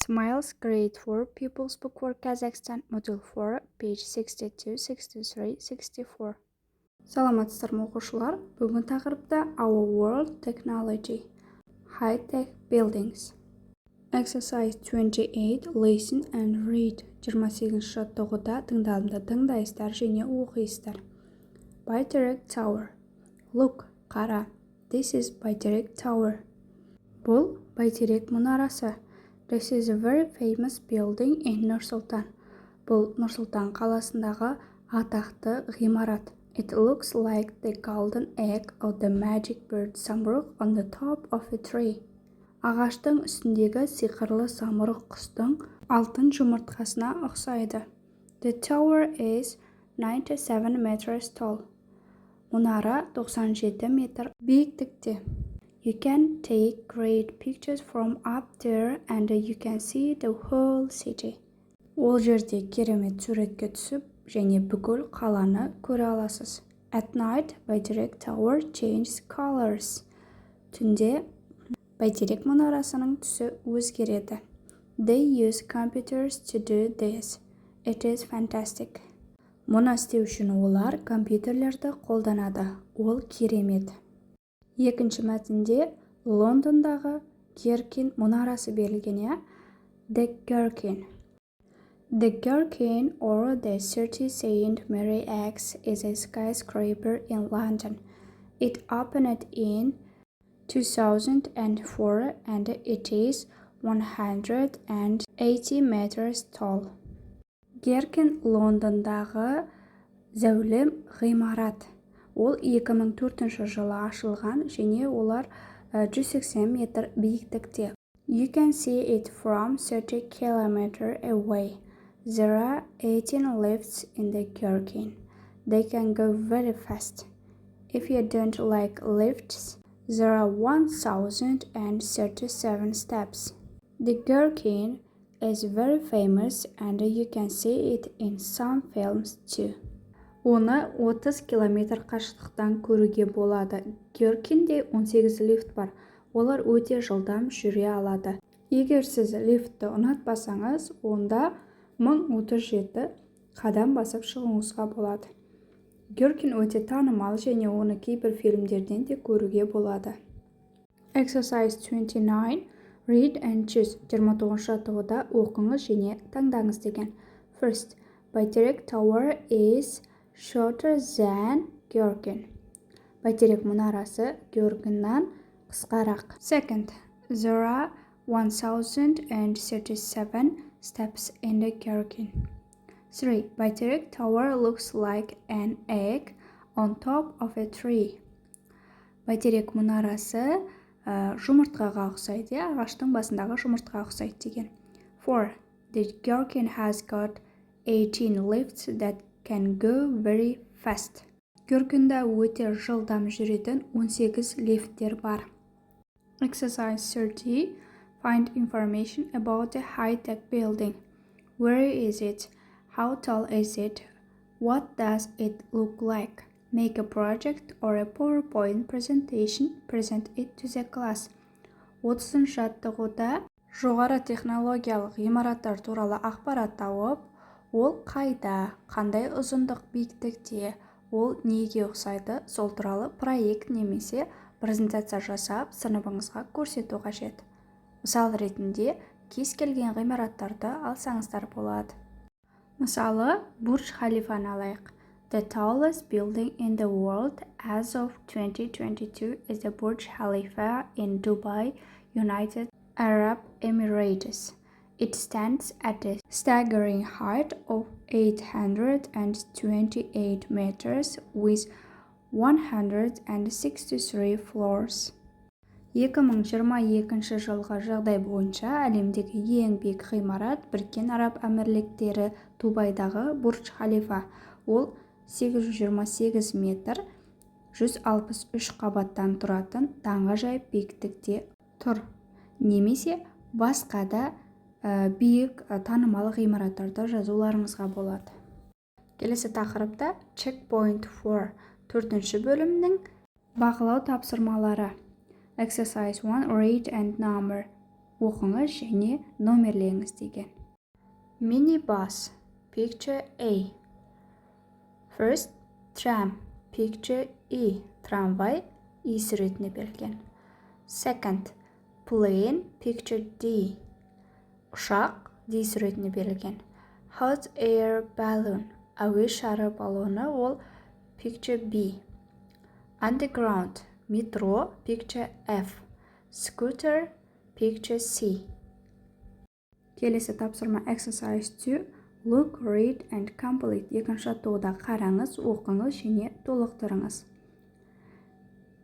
Smiles Grade 4 Pupils Book for Kazakhstan Module 4 page 62, 63, 64. Саламатсыздар ма оқушылар? Бүгін тақырыпта Our World Technology High-Tech Buildings. Exercise 28 Listen and Read. 28 жаттығуда тыңдалымды тыңдайсыздар және оқисыздар. Baiтерек Tower. Look, қара. This is Baiтерек Tower. Бұл Бәйтерек мұнарасы. This is a very famous building in Нұр-Сұлтан. Бұл Нұр-Сұлтан қаласындағы атақты ғимарат. It looks like the golden egg of the magic bird самұрық on the top of a tree. Ағаштың үстіндегі сиқырлы самұрық құстың алтын жұмыртқасына ұқсайды. The tower is 97 meters tall. Мұнара 97 метр биіктікте. You can take great pictures from up there and you can see the whole city. Ол жерде керемет суретке түсіп, және бүкіл қаланы көре аласыз. At night, Бәйтерек Tower changes colors. Түнде Бәйтерек мұнарасының түсі өзгереді. They use computers to do this. It is fantastic. Мұны істеу үшін олар компьютерлерді қолданады. Ол керемет. Екінші мәтінде Лондондағы Геркин мұнарасы берілген, я? The Gherkin. The Gherkin, or the 30 St. Mary X, is a skyscraper in London. It opened in 2004 and it is 180 meters tall. Геркин Лондондағы зәулім ғимарат. Ол 2004 жылы ашылған және олар 180 метр биіктікте. You can see it from 30 km away. There are 18 lifts in the Gherkin. They can go very fast. If you don't like lifts, there are 1037 steps. The Gherkin is very famous and you can see it in some films too. Оны 30 километр қашықтықтан көруге болады. Геркинде 18 лифт бар. Олар өте жылдам жүре алады. Егер сіз лифтті ұнатпасаңыз, онда 1037 қадам басып шығуыңызға болады. Геркин өте танымал және оны кейбір фильмдерден де көруге болады. Exercise 29. Read and choose. 29 жаттығуда оқыңыз және таңдаңыз деген. First, Бәйтерек Tower is shorter than Gherkin. Бәйтерек мұнарасы Геркиннан қысқарақ. Second, there are 1037 steps in the Gherkin. 3. Бәйтерек Tower looks like an egg on top of a tree. Бәйтерек мұнарасы жұмыртқаға ұқсайды, ағаштың басындағы жұмыртқаға ұқсайды деген. 4. The Gherkin has got 18 lifts that can go very fast. Геркинда өте жылдам жүретін 18 лифттер бар. Exercise 30. Find information about the high-tech building. Where is it? How tall is it? What does it look like? Make a project or a PowerPoint presentation. Present it to the class. 30 жаттығуда жоғары технологиялық ғимараттар туралы ақпарат тауып, ол қайда, қандай ұзындық биіктікте, ол неге ұқсайды, сол туралы проект немесе презентация жасап, сыныбыңызға көрсету қажет. Мысал ретінде, кез келген ғимараттарды алсаңыздар болады. Мысалы, Бурдж Халифаны алайық. The tallest building in the world as of 2022 is the Burj Khalifa in Dubai, United Arab Emirates. It stands at a staggering height of 828 meters with 163 floors. 2022 жылғы жағдай бойынша әлемдегі ең биік ғимарат Біріккен Араб Әмірліктері Дубайдағы Бурдж Халифа. Ол 828 метр, 163 қабаттан тұратын таңғажайып биіктікте тұр. Немесе басқа да биік танымал ғимараттарды жазуларыңызға болады. Келесі тақырыпта Checkpoint 4. 4-ші бөлімнің бақылау тапсырмалары. Exercise 1. Read and number. оқыңыз және номерлеңіз деген. Minibus, picture A. First, tram, picture E. Трамвай, E суретіне берілген. Second, plane, picture D. Ұшақ, D суретіне берілген. Hot air balloon, әуе шары баллоны, ол picture B. Underground, metro, picture F. Scooter, picture C. Келесі тапсырма exercise 2. Look, read and complete. Екінші жаттығуда қараңыз, оқыңыз және толықтырыңыз.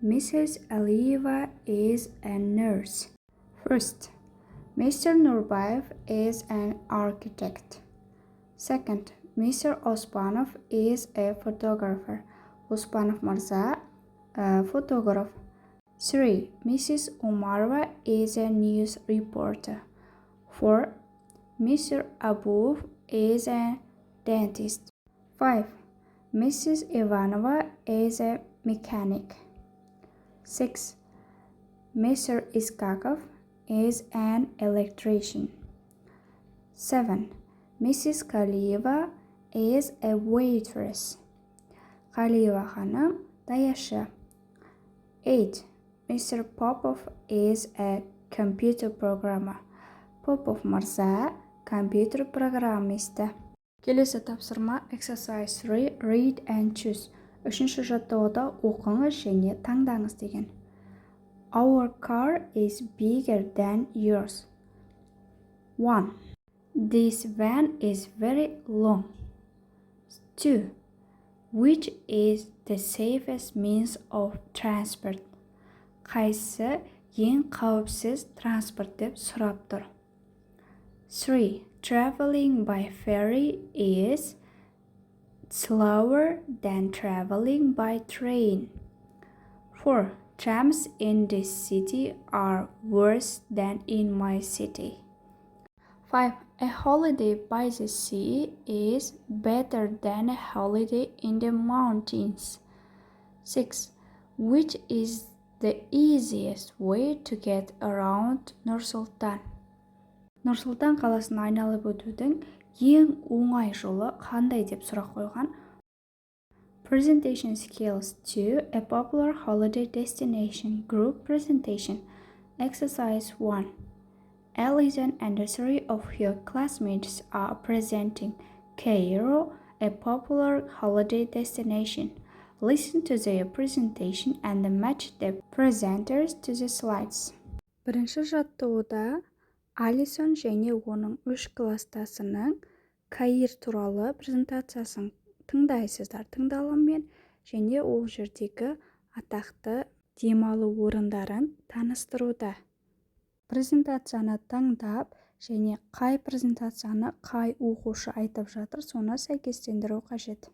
Mrs. Alieva is a nurse. First, Mr. Nurbayev is an architect. Second, Mr. Osmanov is a photographer. Osmanov Marza, photograph. 3. Mrs. Umarova is a news reporter. 4. Mr. Abov is a dentist. 5. Mrs. Ivanova is a mechanic. 6. Mr. Iskakov is an electrician. 7. Mrs. Kalieva is a waitress. Kalieva ханым даяшы. 8. Mr. Popov is a computer programmer. Popov Marza компьютер программисті. Келесі тапсырма exercise 3. Read and choose. Үшінші жаттығуда оқыңыз және таңдаңыз деген. Our car is bigger than yours. 1. This van is very long. 2. Which is the safest means of transport? Қайсы ең қауіпсіз транспорт деп сұрап тұр. 3. Traveling by ferry is slower than traveling by train. 4. Trams in this city are worse than in my city. 5. A holiday by the sea is better than a holiday in the mountains. 6. Which is the easiest way to get around Nur-Sultan? Нұр-Сұлтан қаласын айналып өтудің ең оңай жолы қандай деп сұрақ қойған. Presentation skills 2. A popular holiday destination. Group presentation. Exercise 1. Alison and 3 of your classmates are presenting Cairo, a popular holiday destination. Listen to their presentation and match the presenters to the slides. Бірінші жаттығуда Алисон және оның 3 кластасының Каир туралы презентациясын тыңдайсыздар тыңдалыммен және ол жердегі атақты демалу орындарын таныстыруда. Презентацияны таңдап және қай презентацияны қай оқушы айтып жатыр, соны сәйкестендіру қажет.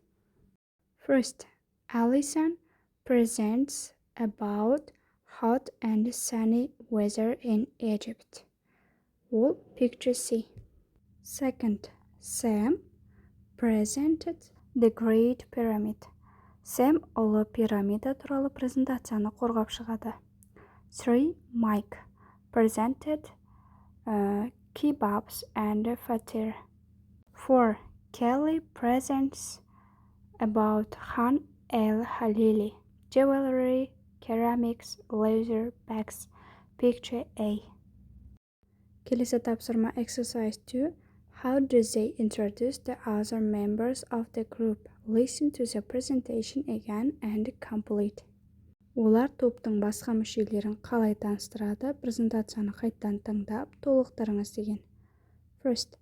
First, Alison presents about hot and sunny weather in Egypt. All picture C. Second, Sam presented the Great Pyramid. Sam ұлы пирамида туралы презентацияны қорғап шығады. 3. Mike presented kebabs and fatir. 4. Kelly presents about Khan el-Halili, jewelry, ceramics, leather bags. Picture A. Келесі тапсырма exercise 2. How do they introduce the other members of the group? Listen to the presentation again and complete. Олар топтың басқа мүшелерін қалай таныстырады? Презентацияны қайттан тыңдап, толықтырыңыз деген. First,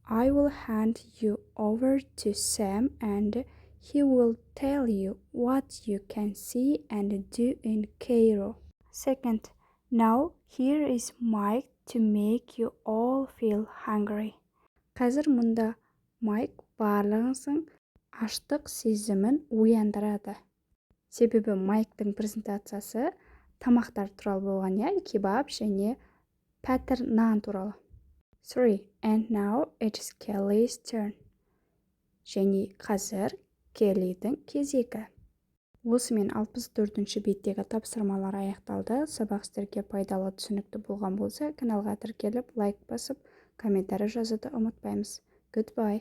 I will hand you over to Sam and he will tell you what you can see and do in Cairo. Second, now here is Mike to make you all feel hungry. Қазір мұнда Майк барлығыңыздың аштық сезімін ояндырады. Себебі Майктың презентациясы тамақтар туралы болған, кебаб және пәтір нан туралы. 3. And now it's Kelly's turn. Және қазір Келлидің кезегі. Осымен 64-ші беттегі тапсырмалар аяқталды. Сабақ сіздерге пайдалы, түсінікті болған болса, каналға тіркеліп, лайк басып, комментарий жазуды ұмытпаймыз. Goodbye.